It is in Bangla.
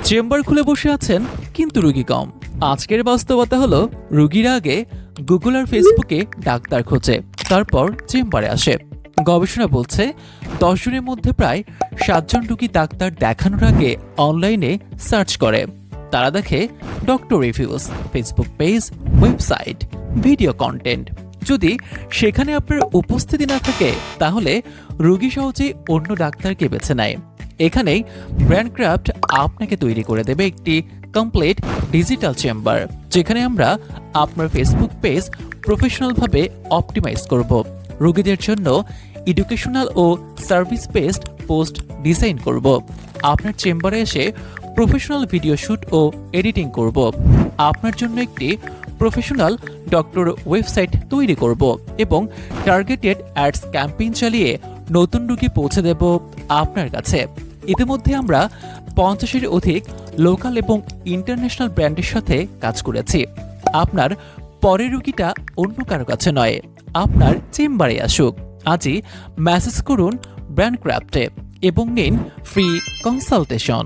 চেম্বার খুলে বসে আছেন কিন্তু রোগী কম। আজকের বাস্তবতা হলো রোগীরা আগে গুগল আর ফেসবুকে ডাক্তার খোঁজে, তারপর চেম্বারে আসে। গবেষণা বলছে 10 জনের মধ্যে প্রায় 7 জন রোগী ডাক্তার দেখানোর আগে অনলাইনে সার্চ করে। তারা দেখে doctor reviews, Facebook page, website, video content. যদি সেখানে আপনার উপস্থিতি না থাকে তাহলে রোগী সহজেই অন্য ডাক্তারকে বেছে নেয়। এখানেই ব্র্যান্ডক্রাফট আপনাকে তৈরি করে দেবে একটি কমপ্লিট ডিজিটাল চেম্বার, যেখানে আমরা আপনার ফেসবুক পেজ প্রফেশনালভাবে অপটিমাইজ করব। রোগীদের জন্য এডুকেশনাল ও সার্ভিস বেসড পোস্ট ডিজাইন করব। আপনার চেম্বারে এসে প্রফেশনাল ভিডিও শুট ও এডিটিং করব। আপনার জন্য একটি প্রফেশনাল ডক্টর ওয়েবসাইট তৈরি করব এবং টার্গেটেড অ্যাডস ক্যাম্পেইন চালিয়ে নতুন রোগী পৌঁছে দেব আপনার কাছে। ইতিমধ্যে আমরা 50-এর অধিক লোকাল এবং ইন্টারন্যাশনাল ব্র্যান্ডের সাথে কাজ করেছি। আপনার পরের রোগীটা অন্য কারো কাছে নয়, আপনার চেম্বারে আসুক। আজই মেসেজ করুন ব্র্যান্ডক্রাফটে এবং নিন ফ্রি কনসালটেশন।